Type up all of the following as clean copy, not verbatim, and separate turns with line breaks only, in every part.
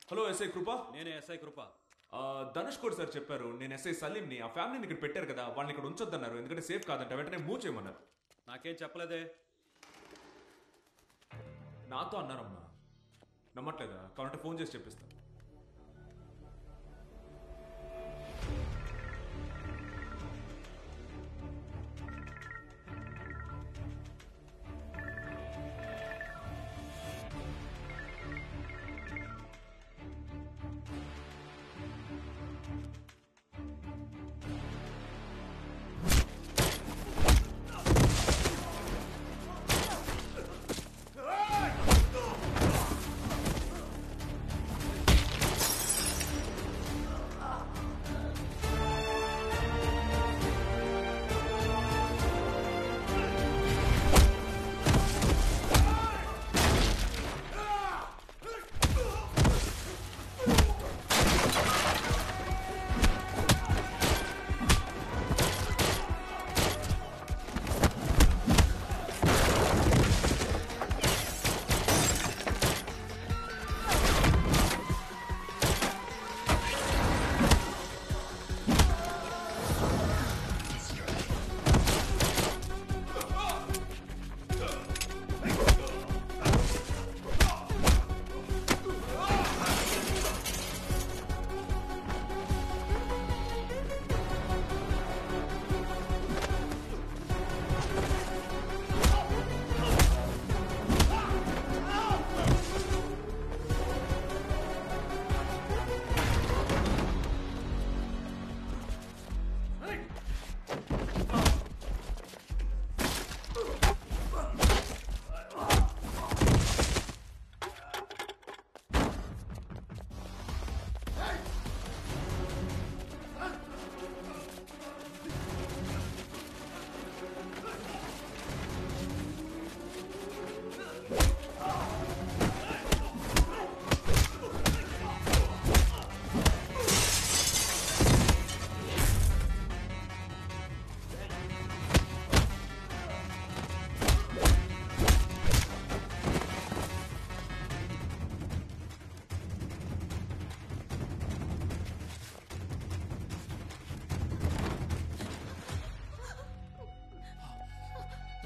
Hello SI కృప.
నేనే SI కృప.
ధనుష్ కూడా sir చెప్పారు, నేను ఎస్ఐ సలీంని. ఆ ఫ్యామిలీని ఇక్కడ పెట్టారు కదా, వాళ్ళని ఇక్కడ ఉంచొద్దన్నారు, ఎందుకంటే సేఫ్ కాదంట. వెంటనే మూవ్ చేయమన్నారు.
నాకేం చెప్పలేదే.
నాతో అన్నారమ్మా. నమ్మట్లేదా? కావాలంటే ఫోన్ చేసి చెప్పిస్తాను.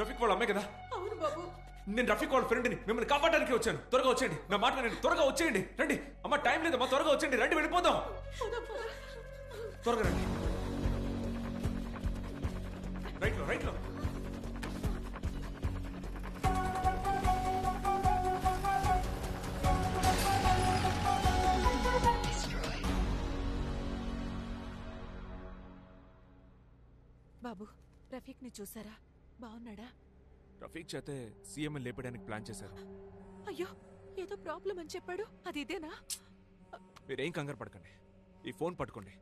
రఫీక్ వాళ్ళ అమ్మే కదా?
అవును బాబు.
నేను రఫీక్ వాళ్ళ ఫ్రెండ్ని, మిమ్మల్ని కాపాడడానికి వచ్చాను. త్వరగా వచ్చేయండి, నా మాట నేను త్వరగా వచ్చేయండి. రండి అమ్మ, టైం లేదమ్మా, త్వరగా వచ్చేయండి. రండి, వెళ్ళిపోదాం. త్వరగా రండి. రైట్లో రైట్లో.
బాబు, రఫీక్ ని చూసారా? బాగున్నాడా?
రఫీక్ చేతే సీఎంని లేపడానికి ప్లాన్ చేశారు.
అయ్యో, ఏదో ప్రాబ్లం అని చెప్పాడు. అది ఇదేనా?
మీరేం కంగారు పడకండి. ఈ ఫోన్ పట్టుకోండి,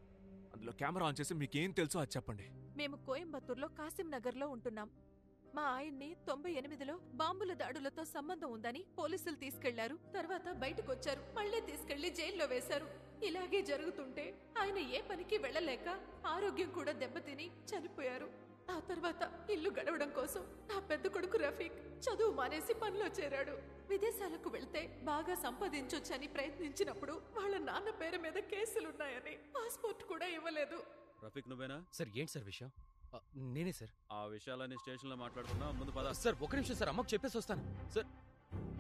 అందులో కెమెరా ఆన్ చేసి మీకేం తెలుసో అది చెప్పండి.
మేము కోయంబత్తూర్లో కాసిం నగర్ లో ఉంటున్నాం. మా ఆయన్ని 98లో బాంబుల దాడులతో సంబంధం ఉందని పోలీసులు తీసుకెళ్లారు. తర్వాత బయటకు వచ్చారు, మళ్లీ తీసుకెళ్లి జైల్లో వేశారు. ఇలాగే జరుగుతుంటే ఆయన ఏ పనికి వెళ్లలేక ఆరోగ్యం కూడా దెబ్బతిని చనిపోయారు. ఆ తర్వాత ఇల్లు గడవడం కోసం నా పెద్ద కొడుకు రఫీక్ చదువు మానేసి పనిలో చేరాడు. విదేశాలకు వెళ్తే బాగా సంపాదించొచ్చని ప్రయత్నించినప్పుడు వాళ్ళ నాన్న పేరు మీద కేసులున్నాయని పాస్పోర్ట్ కూడా ఇవ్వలేదు.
రఫీక్ నువ్వేనా?
సార్ ఏంటి సార్ విషయం? నేనే సార్.
ఆ విషయాలన్నీ స్టేషన్ లో మాట్లాడుకున్నా. ముందు పద.
సార్ ఒక నిమిషం సార్, అమ్మకు చెప్పేసి వస్తాను సార్.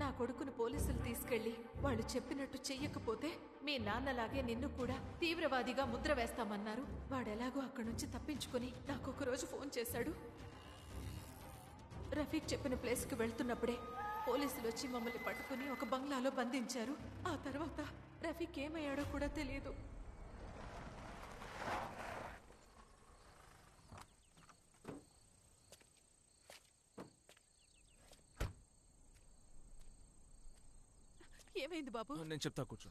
నా కొడుకును పోలీసులు తీసుకెళ్లి వాళ్ళు చెప్పినట్టు చెయ్యకపోతే మీ నాన్నలాగే నిన్ను కూడా తీవ్రవాదిగా ముద్ర వేస్తామన్నారు. వాడెలాగో అక్కడి నుంచి తప్పించుకుని నాకొక రోజు ఫోన్ చేశాడు. రఫీక్ చెప్పిన ప్లేస్కి వెళ్తున్నప్పుడే పోలీసులు వచ్చి మమ్మల్ని పట్టుకుని ఒక బంగ్లాలో బంధించారు. ఆ తర్వాత రఫీక్ ఏమయ్యాడో కూడా తెలియదు. ఏమైంది బాబు?
నేను చెప్తా, కూర్చో.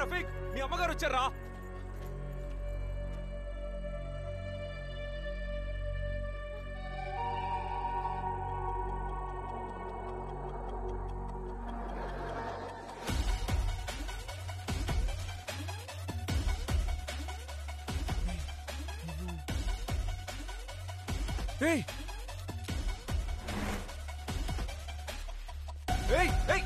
రఫీక్, మీ అమ్మగారు వచ్చారా? ఏయ్ ఏయ్ ఏయ్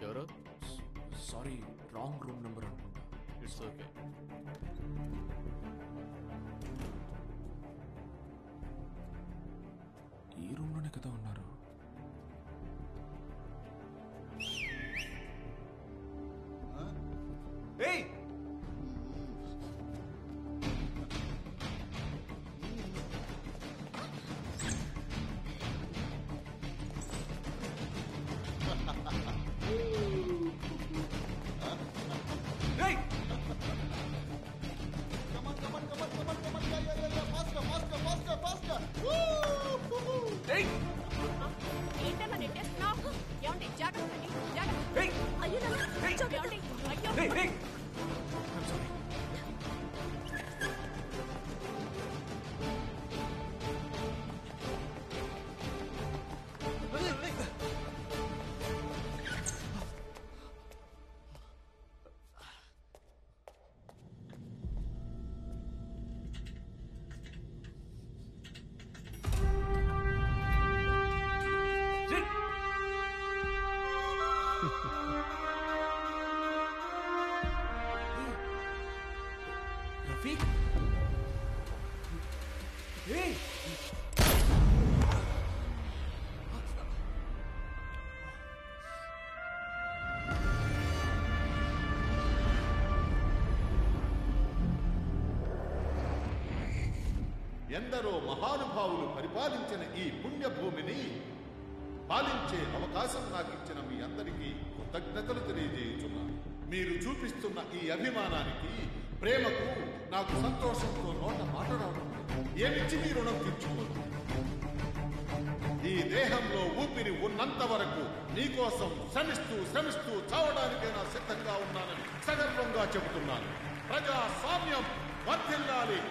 ఎవరు?
సారీ, రాంగ్ రూమ్ నెంబర్ అనుకుంటా.
It's okay.
ఈ రూమ్ లోనే కదా ఉన్నారు. ఏయ్ ఏయ్ ఏయ్
ఏంటన్నా నెట్టేస్తున్నావు? ఏమండి జాగ్రత్త అండి, జాగ్రత్త.
ఏయ్
అయ్యో నాన్న, కొంచెం ఏమండి? అయ్యో.
ఏయ్ ఏయ్ I'm sorry. Rafiq? Hey!
ఎందరో మహానుభావులు పరిపాలించిన ఈ పుణ్యభూమిని పాలించే అవకాశం నాకు ఇచ్చిన మీ అందరికీ కృతజ్ఞతలు తెలియజేయుచున్నాను. మీరు చూపిస్తున్న ఈ అభిమానానికి, ప్రేమకు నాకు సంతోషంతో నోట మాట్లాడడం ఏమిచ్చి మీ రుణం తీర్చుకోను. ఈ దేహంలో ఊపిరి ఉన్నంత వరకు మీకోసం శ్రమిస్తూ చావడానికైనా సిద్ధంగా ఉన్నానని సగర్వంగా చెబుతున్నాను. ప్రజాస్వామ్యం వర్ధిల్లాలి.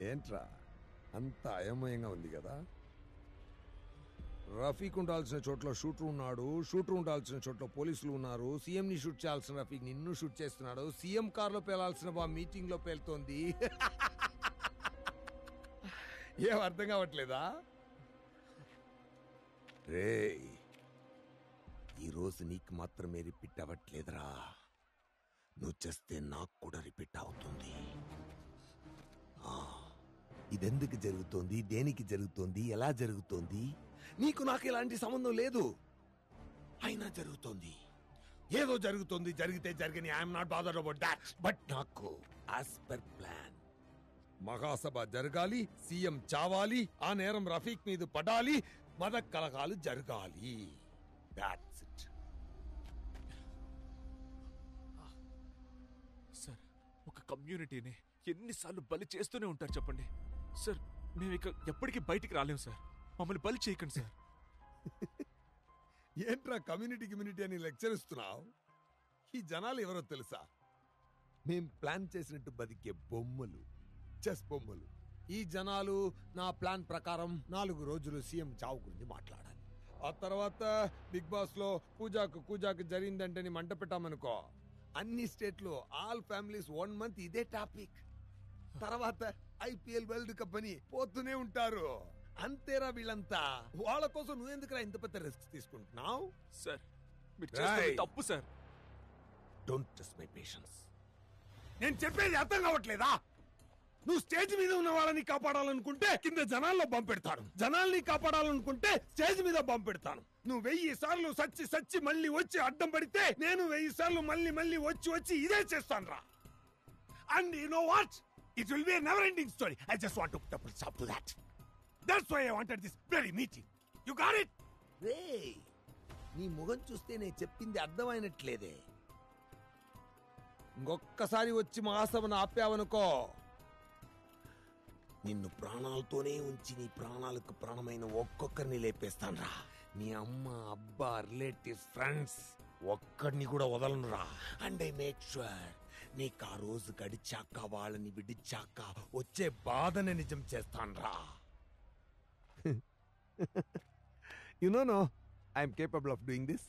ఏంట్రా అంత అయోమయంగా ఉంది కదా? రఫీక్ ఉండాల్సిన చోట్ల షూటర్ ఉన్నాడు, షూటర్ ఉండాల్సిన చోట్ల పోలీసులు ఉన్నారు. సీఎం ని షూట్ చేయాల్సిన రఫీక్ నిన్ను షూట్ చేస్తున్నాడు. సీఎం కార్ లో పేలాల్సిన బా మీటింగ్ లో పేలుతోంది. ఏం అర్థం కావట్లేదా? రే, ఈరోజు నీకు మాత్రమే రిపీట్ అవ్వట్లేదురా, నువ్వు చేస్తే నాకు కూడా రిపీట్ అవుతుంది. ఇదెందుకు జరుగుతోంది, దేనికి జరుగుతోంది, ఎలా జరుగుతోంది? నీకు నాకు ఎలాంటి సంబంధం లేదు, అయినా జరుగుతోంది. ఏదో జరుగుతోంది, జరిగితే జరగని. I'm not bothered about that. But నాకు యాజ్ పర్ ప్లాన్ మహాసభ జరగాలి, సీఎం చావాలి, ఆ నేరం రఫీక్ మీద పడాలి, మద కలగాలు జరగాలి. That's it.
సార్, ఒక కమ్యూనిటీని ఎన్నిసార్లు బలి చేస్తూనే ఉంటారు చెప్పండి సార్. మేము ఇక ఎప్పటికీ బయటికి రాలేము సార్. మమ్మల్ని బలి చేయకండి సార్.
ఏంట్రా కమ్యూనిటీ అని లెక్చర్ ఇస్తున్నావు? ఈ జనాలు ఎవరో తెలుసా? మేం ప్లాన్ చేసినట్టు బతికే బొమ్మలు, చెస్ బొమ్మలు. ఈ జనాలు నా ప్లాన్ ప్రకారం 4 రోజులు సీఎం చావు గురించి మాట్లాడాలి. ఆ తర్వాత బిగ్ బాస్ లో కూజాకు జరిగిందంటే మంట పెట్టామనుకో, అన్ని స్టేట్లు ఆల్ ఫ్యామిలీస్ 1 మంత్ ఇదే టాపిక్. తర్వాత ఐపీఎల్ వరల్డ్ కప్ అని పోతూనే ఉంటారు. అంతేరా వీళ్ళంతా. వాళ్ళ కోసం నువ్వెందుకురా ఇంత పెద్ద రిస్క్ తీసుకుంటున్నావు?
సార్, మీరు చేస్తున్నది తప్పు sir.
Don't test my patience. నేను చెప్పేది అర్థం కావట్లేదా? నువ్వు స్టేజ్ మీద ఉన్న వాళ్ళని కాపాడాలనుకుంటే కింద జనాల్లో బాంబు పెడతాను, జనాల్ని కాపాడాలనుకుంటే స్టేజ్ మీద బాంబు పెడతాను. నువ్వు 1000 సార్లు సచ్చి మళ్ళీ వచ్చి అడ్డం పడితే నేను 1000 సార్లు మళ్ళీ వచ్చి ఇదే చేస్తాను రా. And you know what, it will be a never ending story. I just want to put a stop to that. That's why I wanted this very meeting. You got it? రేయ్, నీ ముఖం చూస్తే నేను చెప్పింది అర్థమైనట్లేదే. ఇంకొక్కసారి వచ్చి మహాసభను ఆపావనుకో, నిన్ను ప్రాణాలతోనే ఉంచి నీ ప్రాణాలకు ప్రాణమైన ఒక్కొక్కరిని లేపేస్తాన్రా. నీ అమ్మ, అబ్బా, రిలేటివ్స్, ఫ్రెండ్స్ ఒక్కడిని కూడా వదలనురా. అండ్ ఐ మేక్ ష్యూర్ నీకు ఆ రోజు గడిచాక, వాళ్ళని విడిచాక వచ్చే బాధని నిజం చేస్తాన్రా. You know I'm capable of doing this.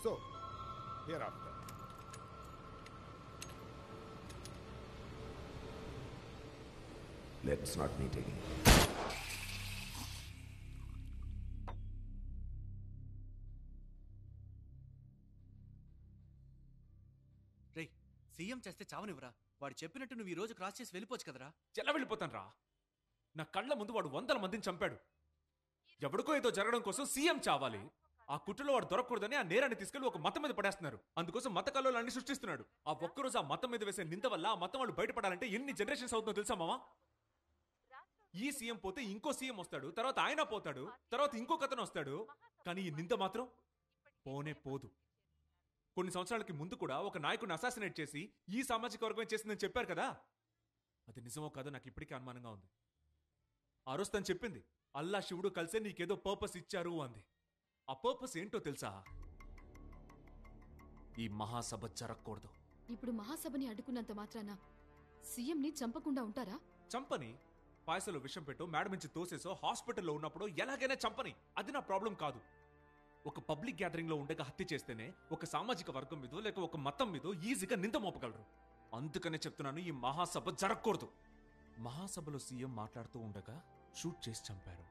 So here after let's not meet again.
రేయ్, సీఎం చేస్తే చావనివ్వరా? వాడు చెప్పినట్టు నువ్వు ఈ రోజు క్రాస్ చేసి వెళ్ళిపోవచ్చు కదరా.
ఎలా వెళ్ళిపోతాను రా? నా కళ్ళ ముందు వాడు 100 మందిని చంపాడు. ఎవడికో ఏదో జరగడం కోసం సీఎం చావాలి. ఆ కుట్రలో వాడు దొరకకూడదని ఆ నేరాన్ని తీసుకెళ్లి ఒక మతం మీద పడేస్తున్నారు. అందుకోసం మత కల్లోలాన్ని సృష్టిస్తున్నాడు. ఆ ఒక్కరోజు ఆ మతం మీద వేసే నింద వల్ల ఆ మతం వాళ్ళు బయటపడాలంటే ఎన్ని జనరేషన్స్ అవుతుందో తెలుసా మావా? ఈ సీఎం పోతే ఇంకో సీఎం వస్తాడు, తర్వాత ఆయన పోతాడు, తర్వాత ఇంకొక అతను వస్తాడు. కానీ ఈ నింద మాత్రం పోనే పోదు. కొన్ని సంవత్సరాలకి ముందు కూడా ఒక నాయకుడిని అసాసినేట్ చేసి ఈ సామాజిక వర్గమే చేసిందని చెప్పారు కదా. అది నిజమో కాదో నాకు ఇప్పటికీ అనుమానంగా ఉంది. ఆ రోజు తను చెప్పింది, అల్లా శివుడు కలిసే నీకేదో పర్పస్ ఇచ్చారు అంది. ఆ పర్పస్ ఏంటో తెలుసా? ఈ మహాసభ జరగకూడదు.
ఇప్పుడు మహాసభని అడ్డుకున్నంత మాత్రాన సీఎంని చంపకుండా ఉంటారా?
చంపని, పాయసలో విషం పెట్టో, మేడం నుంచి తోసేసో, హాస్పిటల్లో ఉన్నప్పుడు ఎలాగైనా చంపని. అది నా ప్రాబ్లం కాదు. ఒక పబ్లిక్ గ్యాదరింగ్ లో ఉండగా హత్య చేస్తేనే ఒక సామాజిక వర్గం మీదో లేక ఒక మతం మీదో ఈజీగా నింద మోపగలరు. అందుకనే చెప్తున్నాను, ఈ మహాసభ జరగకూడదు. మహాసభలో సీఎం మాట్లాడుతూ ఉండగా షూట్ చేసి చంపారు.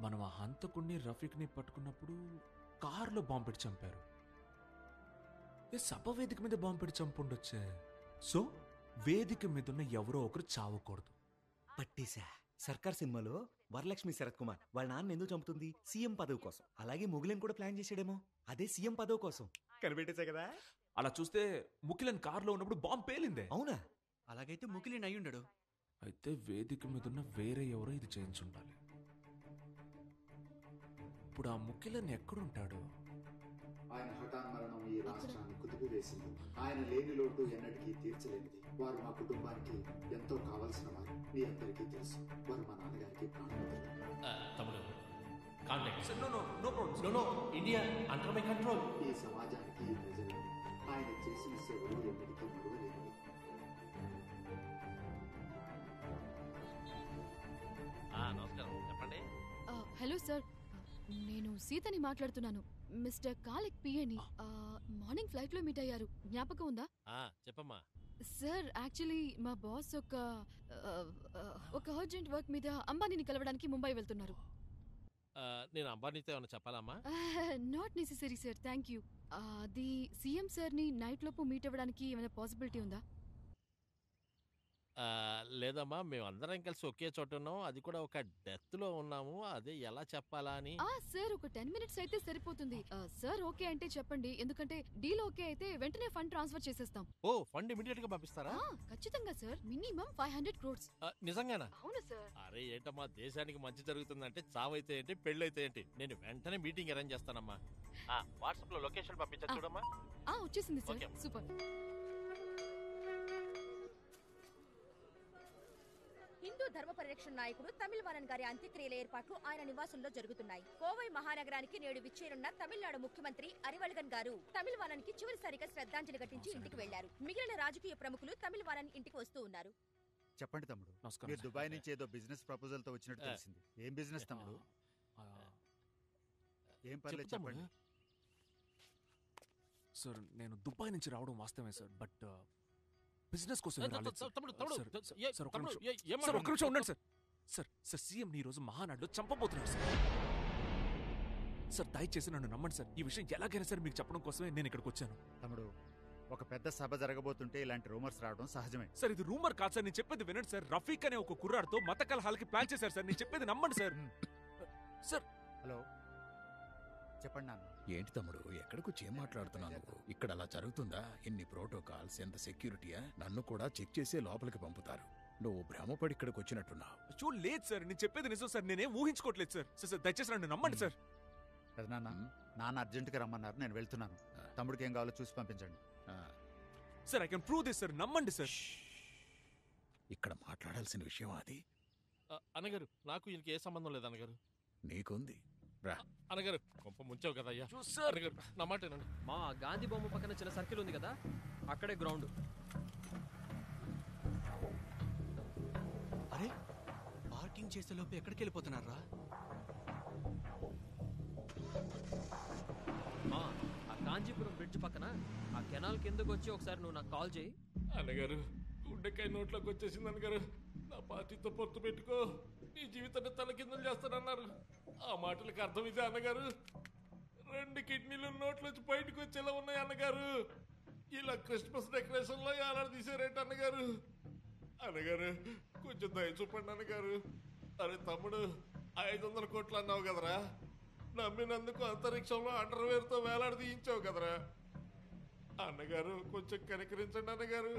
మనం ఆ హంతకుణ్ణి, రఫీక్ని పట్టుకున్నప్పుడు కారులో బాంబు పెట్టి చంపారు. సభ వేదిక మీద బాంబు పెట్టి చంపుండొచ్చే. సో వేదిక మీదున్న ఎవరో ఒకరు చావకూడదు.
పట్టేశా. సర్కార్ సినిమాలో వరలక్ష్మి శరత్ కుమార్ వాళ్ళ నాన్న ఎందుకు చంపుతుంది? సీఎం పదవి కోసం. అలాగే ముగిలన్ కూడా ప్లాన్ చేసాడేమో, అదే సీఎం పదవి కోసం. కనిపెట్టేశా కదా.
అలా చూస్తే ముకిలన్ కారులో ఉన్నప్పుడు బాంబు పేలిందే.
అవునా?
అలాగైతే ముకిలిన్ అయ్యుండడు.
అయితే వేదిక మీదున్న వేరే ఎవరో ఇది చేయించుండాలి. ఇప్పుడు ఆ ముకిలన్ ఎక్కడుంటాడు?
ఆయన హఠాన్మరణం ఈ రాష్ట్రాన్ని కుదిపివేసింది. ఆయన లేని లోటు ఎన్నటికీ తీర్చలేనిది. వారు మా కుటుంబానికి ఎంతో కావలసిన వారు. మీ అందరికీ తెలుసు, వారు మా నాన్నగారికి ప్రాణమిత్రులు. ఈ సమాజానికి, ఈ ప్రజలకు ఆయన చేసిన సేవలు ఎన్నటికీ మరువలేనివి.
హలో సార్, నేను సీతని మాట్లాడుతున్నాను. మిస్టర్ కాలిక్ పిఏని మార్నింగ్ ఫ్లైట్ లో మీట్ అయ్యారు, జ్ఞాపకం ఉందా?
చెప్పమ్మా.
సార్ యాక్చువల్లీ మా బాస్ ఒక అర్జెంట్ వర్క్ మీద అంబానీని కలవడానికి ముంబై వెళ్తున్నారు.
నేను అంబానీతో ఏమైనా చెప్పాలమ్మా?
Not necessary sir, thank you. అది సీఎం సార్ని నైట్ లోపు మీట్ అవ్వడానికి ఏమైనా పాసిబిలిటీ ఉందా?
లేదమ్మా, మేము అందరం కలిసి ఒకే చోట ఉన్నాం, అది కూడా ఒక డెత్ లో ఉన్నాము, అదే ఎలా చెప్పాలా అని.
సార్ ఒక 10 minutes అయితే సరిపోతుంది. సార్ ఓకే అంటే చెప్పండి, ఎందుకంటే డీల్ ఓకే అయితే వెంటనే ఫండ్ ట్రాన్స్ఫర్ చేసేస్తాం.
ఓ, ఫండ్ ఇమిడియట్ గా పంపిస్తారా?
ఖచ్చితంగా సార్, మినిమం 500 crores.
నిజంగానా?
అవును సార్.
అరే ఏంటమ్మా, దేశానికి మంచి జరుగుతుందంటే చావైతే ఏంటి, పెళ్ళైతే ఏంటి, నేను వెంటనే మీటింగ్ అరేంజ్ చేస్తానమ్మా. వాట్సాప్ లో లొకేషన్ పంపించచ్చు చూడమ్మా.
వచ్చేసింది సార్, సూపర్.
హిందూ ధర్మ పరిరక్షణ నాయకుడు తమిళవారన్ గారి అంత్యక్రియల ఏర్పాట్లు ఆయన నివాసంలో జరుగుతున్నాయి. కోవై మహానగరానికి నేడు విచ్చేరున్న తమిళనాడు ముఖ్యమంత్రి అరివల్గన్ గారు తమిళవారన్ కి చివరిసారిగా శ్రద్ధాంజలి ఘటించి ఇంటికి వెళ్లారు. మిగిలిన రాజకీయ ప్రముఖులు తమిళవారన్ ఇంటికి వస్తూ ఉన్నారు.
చెప్పండి తమ్ముడు, మీరు దుబాయ్ నుంచి ఏదో బిజినెస్ ప్రపోజల్ తో వచ్చినట్టు తెలిసింది. ఏం బిజినెస్ తమ్ముడు? ఏం పర్లేదు చెప్పండి.
సార్ నేను దుబాయ్ నుంచి రావడం వాస్తవమే సార్, బట్ బిజినెస్ కోసం ఉండండి సార్. సార్ సీఎం ఈ రోజు మహానాడులో చంపబోతున్నారు సార్. సార్ దయచేసి నన్ను నమ్మండి సార్, ఈ విషయం ఎలాగైనా సరే మీకు చెప్పడం కోసమే నేను ఇక్కడికి వచ్చాను.
తమ్ముడు, ఒక పెద్ద సభ జరగబోతుంటే ఇలాంటి రూమర్స్ రావడం సహజమే.
సార్ ఇది రూమర్ కాదు సార్, నేను చెప్పేది వినండి సార్. రఫీక్ అనే ఒక కుర్రాడితో మత కలహాలకి ప్లాన్ చేశారు సార్, నేను చెప్పేది నమ్మండి సార్. సార్
హలో, చెప్పండి నాన్న.
ఏంటి తమ్ముడు, ఎక్కడికొచ్చి ఏం మాట్లాడుతున్నావు నువ్వు? ఇక్కడ అలా జరుగుతుందా? ఎన్ని ప్రోటోకాల్స్, ఎంత సెక్యూరిటీయా? నన్ను కూడా చెక్ చేసే లోపలికి పంపుతారు. నువ్వు భ్రమపడి ఇక్కడికి వచ్చినట్టున్నావు.
లేదు సార్, నేను చెప్పేది నిజం సార్, నేనేం ఊహించుకోవట్లేదు సార్. సార్ దయచేసి నన్ను నమ్మండి సార్.
నాన్న అర్జెంటుగా రమ్మన్నారు, నేను వెళ్తున్నాను. తమ్ముడికి ఏం కావాలో చూసి పంపించండి.
Sir I can prove this sir, నమ్మండి సార్.
ఇక్కడ మాట్లాడాల్సిన విషయం అది.
అన్నగారు, నాకు ఈయనకి ఏ సంబంధం లేదు అన్నగారు.
నీకుంది రా.
అన్నగారు గొప్ప ముంచావు కదా అయ్యా. అన్నగారు నా మాటేనండి.
మా గాంధీ బొమ్మ పక్కన చిన్న సర్కిల్ ఉంది కదా, అక్కడే గ్రౌండ్.
అరే, పార్కింగ్ చేసే లోపు ఎక్కడికి వెళ్ళిపోతున్నారా?
ఆ కాంచీపురం బ్రిడ్జ్ పక్కన ఆ కెనాల్ కిందకు వచ్చి ఒకసారి నువ్వు నాకు కాల్ చేయి.
అన్నగారు గుండెకాయ నోట్లోకి వచ్చేసింది అన్నగారు. నా పార్టీతో పొత్తు పెట్టుకో, నీ జీవితాన్ని తలకిందులు చేస్తానన్నారు. ఆ మాటలకు అర్థం ఇదే అన్నగారు. 2 కిడ్నీలు నోట్లోంచి బయటకు వచ్చేలా ఉన్నాయి అన్నగారు. ఇలా క్రిస్మస్ డెకరేషన్ లో ఏలాడు తీసారేంటి అన్నగారు? అన్నగారు కొంచెం దయ చూపండి అన్నగారు. అరే తమ్ముడు, 500 కోట్లు అన్నావు కదరా, నమ్మినందుకు అంతరిక్షంలో అండర్వేర్ తో వేలాడి తీయించావు కదరా. అన్నగారు కొంచెం కనికరించండి అన్నగారు.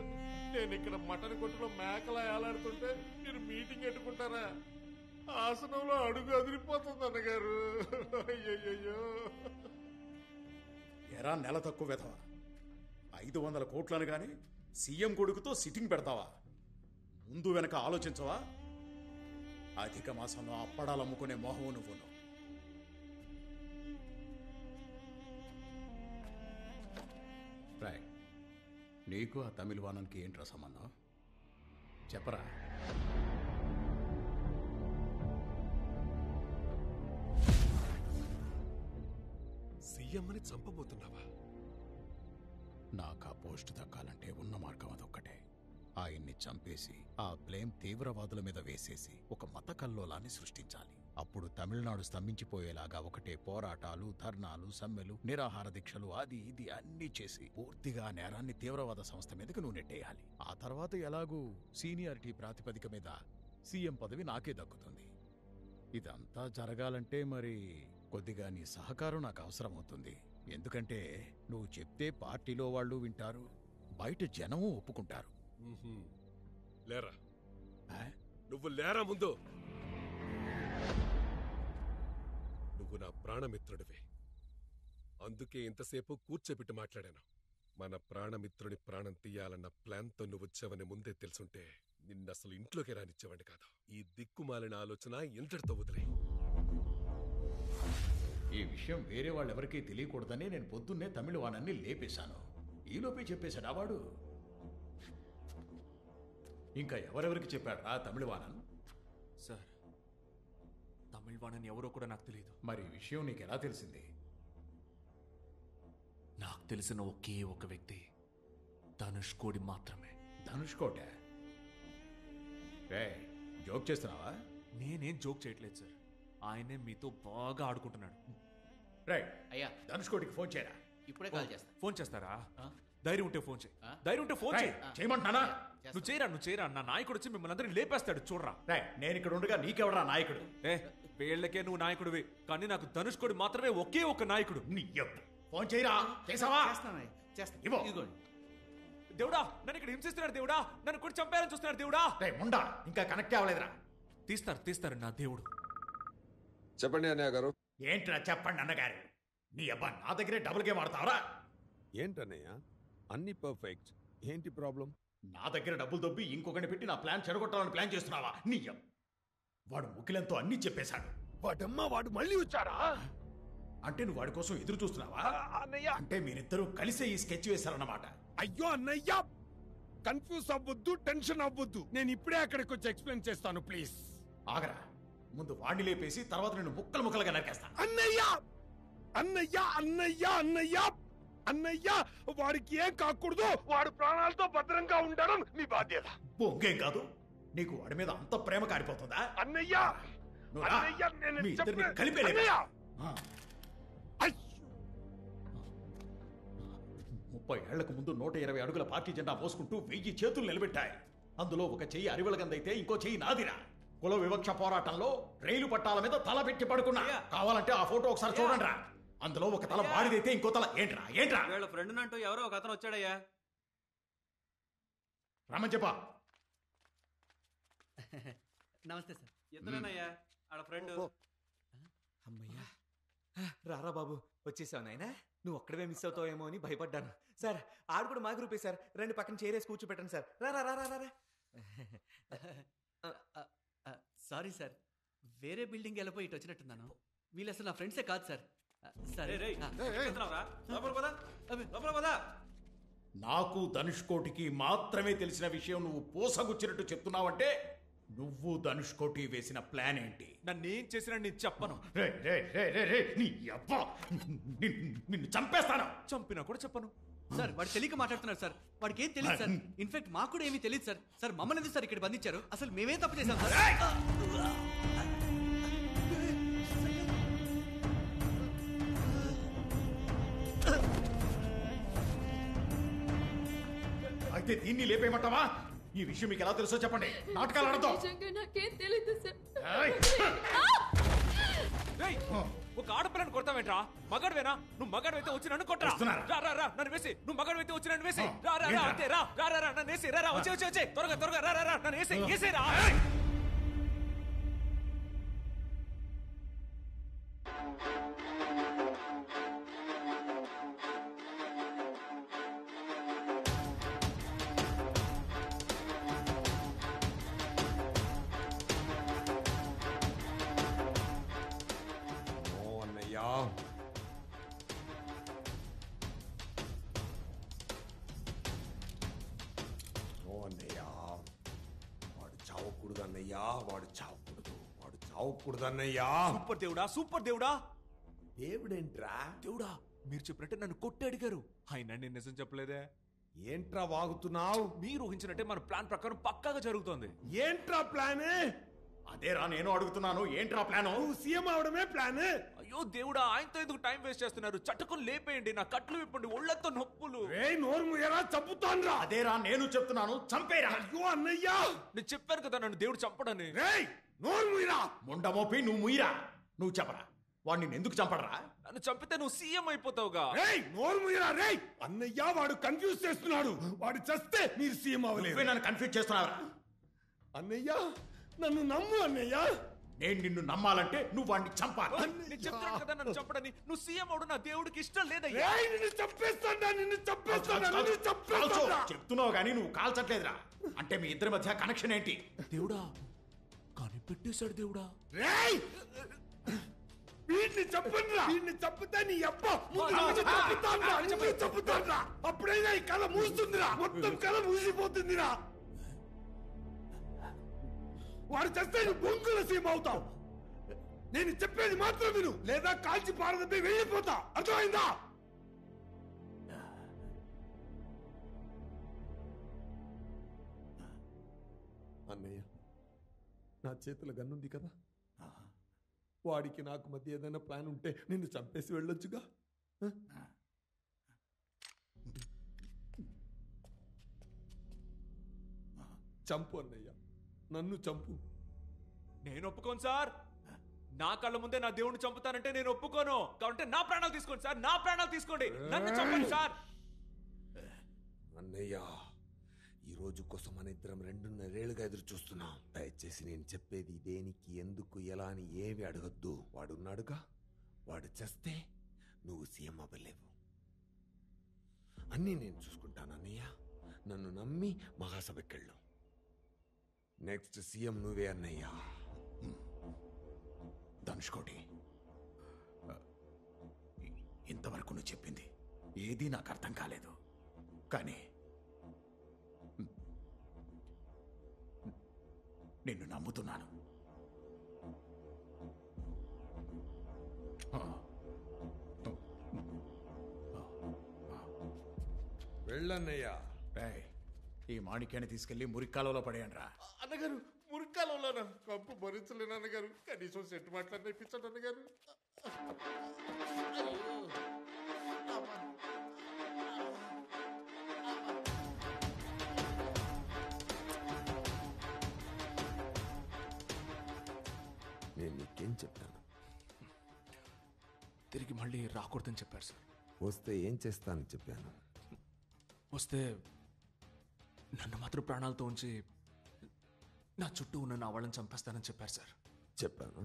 నేను ఇక్కడ మటన్ కొట్టులో మేకలా ఏలాడుతుంటే మీరు మీటింగ్ పెట్టుకుంటారా? ఆసనంలో అడుగు అదిరిపోతుంది అన్నగారు. అయ్యయ్యో.
ఎరా నెల తక్కువ వెధవ, 500 కోట్లను గాని సీఎం కొడుకుతో సిట్టింగ్ పెడతావా? ముందు వెనక ఆలోచించవా? అధిక మాసంలో అప్పడాలు అమ్ముకునే మోహం నువ్వును. రాయ్, నీకు ఆ తమిళవానానికి ఏంట్రా సంబంధం? చెప్పరా.
సీఎంని చంపబోతున్నావా?
నాకు ఆ పోస్ట్ దక్కాలంటే ఉన్న మార్గం అదొక్కటే. ఆయన్ని చంపేసి ఆ బ్లేమ్ తీవ్రవాదుల మీద వేసేసి ఒక మత కల్లోలాన్ని సృష్టించాలి. అప్పుడు తమిళనాడు స్తంభించిపోయేలాగా ఒకటే పోరాటాలు, ధర్నాలు, సమ్మెలు, నిరాహార దీక్షలు, అది ఇది అన్నీ చేసి పూర్తిగా నేరాన్ని తీవ్రవాద సంస్థ మీదకి నువ్వు నెట్టేయాలి. ఆ తర్వాత ఎలాగూ సీనియారిటీ ప్రాతిపదిక మీద సీఎం పదవి నాకే దక్కుతుంది. ఇదంతా జరగాలంటే మరి కొద్దిగా నీ సహకారం నాకు అవసరమవుతుంది. ఎందుకంటే నువ్వు చెప్తే పార్టీలో వాళ్ళు వింటారు, బయట జనము ఒప్పుకుంటారు.
లేరా, నువ్వు లేరా ముందు. నువ్వు నా ప్రాణమిత్రుడివి, అందుకే ఇంతసేపు కూర్చోబెట్టి మాట్లాడాను. మన ప్రాణమిత్రుని ప్రాణం తీయాలన్న ప్లాన్తో నువ్వు వచ్చావని ముందే తెలుసుంటే నిన్నసలు ఇంట్లోకి రానిచ్చేవాడిని కాదు. ఈ దిక్కుమాలిన ఆలోచన ఇంతటితో వదిలే.
ఈ విషయం వేరే వాళ్ళెవరికీ తెలియకూడదని నేను పొద్దున్నే తమిళవానాన్ని లేపేశాను. ఈలోపే చెప్పేశాడు వాడు. ఇంకా ఎవరెవరికి చెప్పాడు రా తమిళవానన్?
సార్ తమిళవాణని ఎవరో కూడా నాకు తెలియదు.
మరి ఈ విషయం నీకు ఎలా తెలిసింది?
నాకు తెలిసిన ఒకే ఒక వ్యక్తి ధనుష్కోడి మాత్రమే.
ధనుష్కోటే? జోక్ చేస్తున్నావా?
నేనేం జోక్ చేయట్లేదు సార్, ఆయనే మీతో బాగా ఆడుకుంటున్నాడు.
రైట్ అయ్యా, ధనుష్కోటికి ఫోన్ చేయరా.
ఇప్పుడే కాల్ చేస్తా.
ఫోన్ చేస్తారా? ధైర్యం ఉంటే ఫోన్ చేయి. ధైర్యం ఉంటే ఫోన్ చేయి.
చేయమంటున్నానా?
నువ్వు చేయరా. నా నాయకుడు వచ్చి మిమ్మల్ని అందరినీ లేపేస్తాడు, చూడరా.
నేను ఇక్కడ ఉండగా నీకెవడరా నాయకుడు?
వీళ్ళకే నువ్వు నాయకుడివి, కానీ నాకు ధనుష్కోడి మాత్రమే ఒకే ఒక నాయకుడు.
ఫోన్ చేయరా. చేసావా?
దేవుడా, నన్ను ఇక్కడ హింసిస్తున్నాడు దేవుడా, నన్ను కూడా చంపాలని చూస్తున్నాడు దేవుడా.
ఉండా, ఇంకా కనెక్ట్ అవ్వలేదురా.
తీస్తారు నా దేవుడు.
చెప్పండి అన్నయ్య గారు.
ఏంట్రా చెప్పండి అన్నగారు? నీ అబ్బా నా దగ్గరే డబుల్ గేమ్ ఆడతావరా?
ఏంటన్నయ్య అన్ని పర్ఫెక్ట్, ఏంటి ప్రాబ్లం?
నా దగ్గర డబ్బులు దొబ్బి ఇంకొకటి పెట్టి నా ప్లాన్ చెడగొట్టాలని ప్లాన్ చేస్తున్నావా? నీ వాడు ముఖ్యులంతో అన్ని చెప్పేశాడు.
వాడు మళ్ళీ వచ్చారా?
అంటే నువ్వు వాడి కోసం ఎదురు చూస్తున్నావా?
అన్నయ్య,
అంటే మీరిద్దరూ కలిసే ఈ స్కెచ్ వేశారన్నమాట.
అయ్యో అన్నయ్య, కన్ఫ్యూజ్ అవ్వద్దు, టెన్షన్ అవ్వద్దు. నేను ఇప్పుడే అక్కడికి వచ్చి ఎక్స్ప్లెయిన్ చేస్తాను, ప్లీజ్.
ఆగరా, ముందు వాడిని లేపేసి తర్వాత నేను ముక్కలుగా నరికేస్తాను.
అన్నయ్య అన్నయ్య అన్నయ్య అన్నయ్య అన్నయ్య, వాడికి ఏం కాకూడదు, వాడు ప్రాణాలతో భద్రంగా ఉండడం మీ బాధ్యత.
బొంగేం కాదు, నీకు వాడి మీద అంత ప్రేమ కారిపోతుందా?
అన్నయ్య
మీ ఇద్దరిని కలిపేలే. 30 ఏళ్లకు ముందు 120 అడుగుల పార్టీ జెండా మోసుకుంటూ 1000 చేతులు నిలబెట్టాయి. అందులో ఒక చెయ్యి అరివెలగందైతే ఇంకో చెయ్యి నాదిరా. కుల వివక్ష పోరాటంలో రైలు పట్టాల మీద తల పెట్టి పడుకున్నా. కావాలంటే ఆ ఫోటో ఒకసారి చూడండి రా. అందులో ఒక తల వాడిదైతే ఇంకో తల ఏంట్రా
వీళ్ళ ఫ్రెండ్ అంటూ ఎవరో ఒక అతను వచ్చాడయ్యా.
రమ్మని చెప్పా.
నమస్తే సార్.
ఇద్దరేనయ్యా ఆడ ఫ్రెండ్.
అమ్మయ్యా, రారా బాబు, వచ్చేసావు నాయనా. నువ్వు ఒక్కడవే మిస్ అవుతావేమో అని భయపడ్డాను. సార్, ఆడు కూడా మా గ్రూపే సార్. రెండు పక్కన చేరేసి కూర్చోపెట్టండి సార్. రా.
సారీ సార్, వేరే బిల్డింగ్ వెళ్ళిపోయి ఇటు వచ్చినట్టున్నాను. వీళ్ళు అసలు నా ఫ్రెండ్సే కాదు సార్. సరే.
నాకు ధనుష్కోటికి మాత్రమే తెలిసిన విషయం నువ్వు పోసగుచ్చినట్టు చెప్తున్నావంటే నువ్వు ధనుష్కోటి వేసిన ప్లాన్ ఏంటి?
నన్నేం చేసినా నేను చెప్పను.
నిన్ను చంపేస్తాను.
చంపినా కూడా చెప్పను
సార్. వాడు తెలియక మాట్లాడుతున్నారు సార్. వాడికి ఏం తెలియదు సార్. ఇన్ఫాక్ట్ మాకు కూడా ఏమీ తెలియదు సార్. సార్, మమ్మల్ని ఎందుకు సార్ ఇక్కడ బంధించారు? అసలు మేమేం తప్పు చేశాం సార్?
అయితే దీన్ని లేపేయమంటావా? ఈ విషయం మీకు ఎలా తెలుసో చెప్పండి. నాటకాలు ఆడతాం.
నాకేం తెలీదు సార్.
ఒక ఆడపిల్లని కొడతావేంట్రా? మగాడువేనా? నువ్వు మగాడువైతే వచ్చి నన్ను కొట్టరా. రా నన్ను వేసి. నువ్వు మగాడువైతే వచ్చి నన్ను వేసి. రా నన్ను వేసి. రా వచ్చే త్వరగా రా నన్ను వేసేరా. సూపర్ దేవుడా.
దేవుడేంట్రా?
దేవుడా, మీరు చెప్పినట్టే నన్ను కొట్టి అడిగారు. ఆయన నేను నిజం చెప్పలేదే.
ఏంట్రా వాగుతున్నావు?
మీరు ఊహించినట్టే మన ప్లాన్ ప్రకారం పక్కాగా జరుగుతోంది.
ఏంట్రా ప్లాన్?
అదేరా నేను అడుగుతున్నాను. ఏంట్రా ప్లాన్?
CM అవడమే plan.
అయ్యో దేవుడా, ఆయనతో ఎందుకు టైం వేస్ట్ చేస్తున్నారు? చట్టుకుని లేపేయండి, నా కట్లు విప్పండి, ఒళ్ళంతో నొప్పులు.
నోరు ముయ్యరా, చంపుతాన్రా.
అదేరా నేను చెప్తున్నాను, చంపేరా.
అయ్యో అన్నయ్యా,
నేను చెప్పాను కదా నన్ను దేవుడు చంపడని.
నోరు ముయ్యరా.
ముండమోపి నువ్వు ముయ్యరా. నువ్వు చెప్పరా, వాడిని ఎందుకు చంపడరా?
నన్ను చంపితే నువ్వు సీఎం అయిపోతావుగా.
నోరు ముయ్యరా. అన్నయ్య, వాడు కన్ఫ్యూజ్ చేస్తున్నాడు. వాడు చస్తే మీరు సీఎం అవ్వలేదు.
నన్ను కన్ఫ్యూజ్ చేస్తున్నావురా.
అన్నయ్య, నన్ను నమ్ము అన్నయ్య.
నేను నిన్ను నమ్మాలంటే నువ్వు వాడిని చంపాలి.
నేను చెప్తాను కదా నన్ను చంపడని. నువ్వు సీఎం అవడం నా దేవుడికి ఇష్టం లేదయ్యా.
చెప్తున్నావు కానీ నువ్వు కాల్చట్లేదురా. అంటే మీ ఇద్దరి మధ్య కనెక్షన్ ఏంటి?
దేవుడా, కానీ పెట్టేశాడు దేవుడా.
వీడిని చెప్పండిరా. వీడిని చంపితే నీ అబ్బా చంపుతాన్రా. అప్పుడైనా ఈ కళ మూస్తుందిరా. మొత్తం కళ మూసిపోతుందిరా. వాడు చేస్తే నువ్వు బొంగుల సీమ అవుతావు. నేను చెప్పేది మాత్రం విను, లేదా కాల్చి పారదప్పి వెళ్ళిపోతా. అర్థమైందా?
అన్నయ్య, నా చేతుల గన్నుంది కదా, వాడికి నాకు మధ్య ఏదైనా ప్లాన్ ఉంటే నిన్ను చంపేసి వెళ్ళొచ్చుగా. చంపు అన్నయ్య, నన్ను చంపు.
నేను ఒప్పుకోను సార్. నా కళ్ళ ముందే నా దేవుడిని చంపుతానంటే నేను ఒప్పుకోను. కాబట్టి నా ప్రాణాలు తీసుకోండి సార్, నా ప్రాణాలు తీసుకోండి, నన్ను చంపండి సార్.
అన్నయ్య, ఈ రోజు కోసం మన ఇద్దరం 2.5 ఏళ్లుగా ఎదురు చూస్తున్నాం. దయచేసి నేను చెప్పేది దేనికి, ఎందుకు, ఎలా అని ఏమి అడగొద్దు. వాడున్నాడుగా, వాడు చేస్తే నువ్వు సీఎం అవ్వలేవు. అన్నీ నేను చూసుకుంటాను అన్నయ్య. నన్ను నమ్మి మహాసభకెళ్ళు. నెక్స్ట్ సీఎం నువ్వే అన్నయ్య.
ధనుష్కోటి, ఇంతవరకు నువ్వు చెప్పింది ఏదీ నాకు అర్థం కాలేదు. కానీ నిన్ను నమ్ముతున్నాను.
వెళ్ళన్నయ్యా.
ఈ మాణిక్యాన్ని తీసుకెళ్లి మురిక్కాలలో పడేయండి రా.
అన్నగారు, మురికాలంలోనా? కంపు భరించలేను అన్నగారు. కనీసం సెట్ మాట్లాడిన ఇప్పించండి అన్నగారు.
నేను నీకేం చెప్పాను?
తిరిగి మళ్ళీ రాకూడదని చెప్పారు సార్.
వస్తే ఏం చేస్తానని చెప్పాను?
వస్తే నన్ను మాత్రం ప్రాణాలతో ఉంచి నా చుట్టూ ఉన్న నా వాళ్ళని చంపేస్తానని చెప్పారు సార్.
చెప్పాను.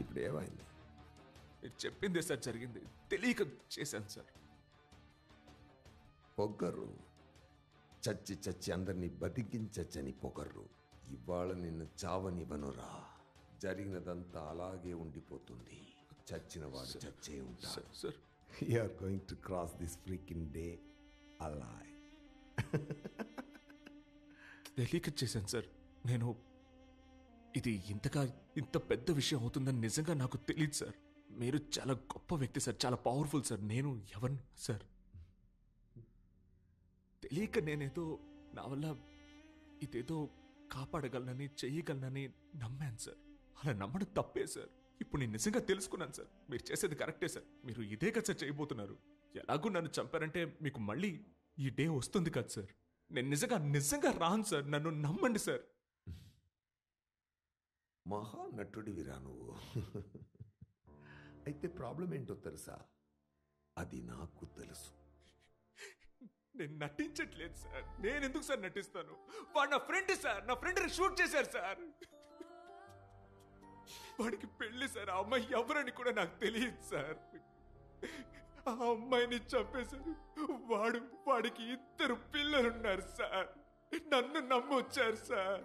ఇప్పుడు ఏమైంది?
మీరు చెప్పిందే సార్ జరిగింది. తెలియక చేశాను సార్.
పొగరు. చచ్చి చచ్చి అందరినీ బతికించచ్చని పొగర్రు. ఇవాళ నిన్ను చావనివ్వనురా. జరిగినదంతా అలాగే ఉండిపోతుంది. చచ్చిన వాడు చచ్చే ఉంటాడు.
Sir,
you are going to cross this freaking day alive.
తెలియక చేశాను సార్. నేను ఇది ఇంత పెద్ద విషయం అవుతుందని నిజంగా నాకు తెలియదు సార్. మీరు చాలా గొప్ప వ్యక్తి సార్, చాలా పవర్ఫుల్ సార్. నేను ఎవరిని సార్? తెలియక నేనేదో నా వల్ల ఇదేదో కాపాడగలనని, చెయ్యగలనని నమ్మాను సార్. అలా నమ్మడం తప్పే సార్. ఇప్పుడు నేను నిజంగా తెలుసుకున్నాను సార్. మీరు చేసేది కరెక్టే సార్. మీరు ఇదే కదా సార్ చేయబోతున్నారు. ఎలాగూ నన్ను చంపారంటే మీకు మళ్ళీ ఈ డే వస్తుంది కదా సార్. నేను నిజంగా రాను సార్. నన్ను నమ్మండి సార్.
మహానటుడివిరా నువ్వు. అయితే ప్రాబ్లం ఏంటో తెలుసా? అది నాకు తెలుసు.
నేను నటించట్లేదు సార్. నేను ఎందుకు సార్ నటిస్తాను? వాడు నా ఫ్రెండ్ సార్. నా ఫ్రెండ్ని షూట్ చేశారు సార్. వాడికి పెళ్లి సార్. ఆ అమ్మాయి ఎవరని కూడా నాకు తెలియదు సార్. ఆ అమ్మాయిని చంపేశారు. వాడికి 2 పిల్లలున్నారు సార్. నన్ను నమ్మొచ్చారు సార్.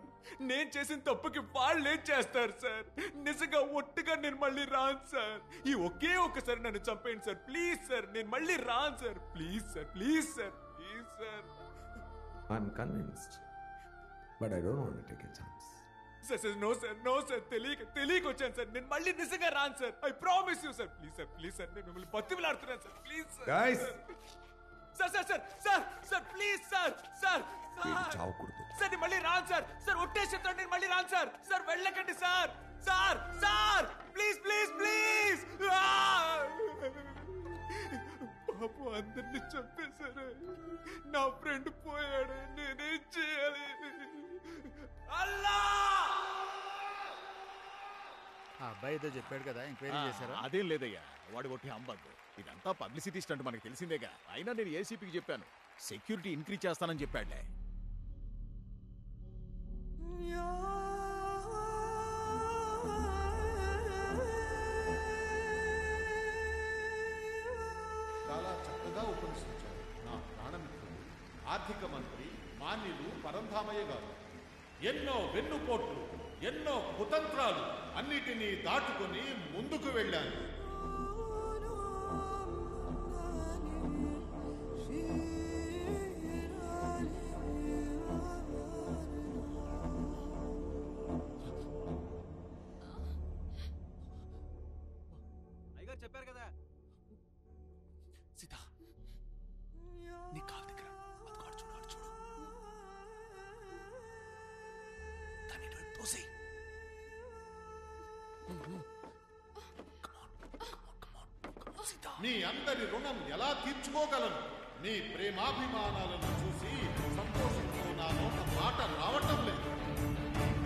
నేను చేసిన తప్పుకి వాళ్ళు ఏం చేస్తారు సార్? నిజంగా ఒట్టుగా నేను మళ్ళీ రాను సార్. ఈ ఒకే ఒక్కసారి నన్ను చంపేయండి సార్. Please sir. నేను మళ్ళీ రాను sir. Please sir, please sir, please sir.
I'm convinced, but I don't want to take a chance.
Sir, no sir. తెలియక వచ్చాను సార్. నేను మళ్ళీ నిజంగా రాను sir. I promise you sir. Please sir, please sir. నేను మిమ్మల్ని బతిమిలాడుతున్నాను sir. Please sir.
Guys!
Sir please sir.
చావకూడదు
సార్, నేను మళ్ళీ రాను సార్. సార్ ఒట్టేసి చెప్తాను, నేను మళ్ళీ రాను సార్. సార్ వెళ్ళకండి సార్. Please please please. పాపం అందరినీ చంపేశారు. నా ఫ్రెండ్ పోయాడు. నేనేం చేయాలి? అల్లా!
ఆ అబ్బాయి ఏదో చెప్పాడు కదా, ఎంక్వైరీ చేశారా?
అదేం లేదయ్యా, వాడు కొట్టి హంబగ్. ఇదంతా పబ్లిసిటీ స్టంట్, మనకు తెలిసిందేగా. అయినా నేను ఏసీపీకి చెప్పాను, సెక్యూరిటీ ఇంక్రీజ్ చేస్తానని చెప్పాడులే.
చాలా చక్కగా ఉపన్యసించారు నా ప్రాణమిత్రులు, ఆర్థిక మంత్రి మాన్యులు పరంధామయ్య గారు. ఎన్నో వెన్నుపోట్లు, ఎన్నో కుతంత్రాలు అన్నిటినీ దాటుకొని ముందుకు వెళ్ళాను.
తోసి.
మీ అందరి రుణం ఎలా తీర్చుకోగలను? నీ ప్రేమాభిమానాలను చూసి సంతోషిస్తున్నాను. మాట రావటం లేదు.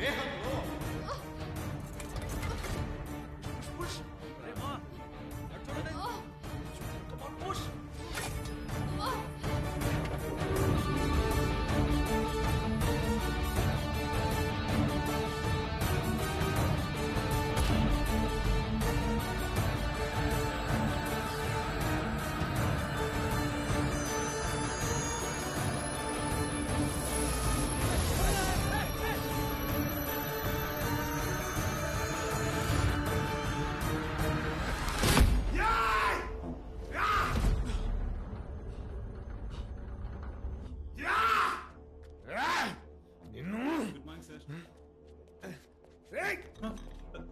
దేహంలో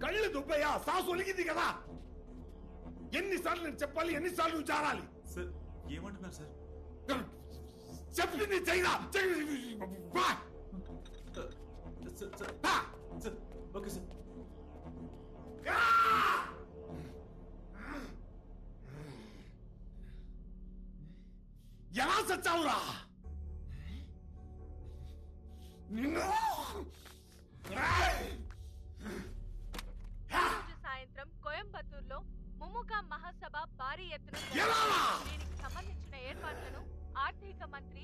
కళ్ళు దుబ్బయ్యా, సాసు ఒలిగింది కదా. ఎన్నిసార్లు నేను చెప్పాలి, ఎన్నిసార్లు నువ్వు జారాలి?
సార్ ఏమంటున్నారు సార్?
చెప్పింది చెయ్యరా.
Okay sir.
ఎలా చచ్చావురా నిన్ను?
సాయంత్రం కోయంబత్తూరులో ముముగా మహాసభ భారీ ఎత్తున
ఎలా?
దీనికి సంబంధించిన ఏర్పాట్లను ఆర్థిక మంత్రి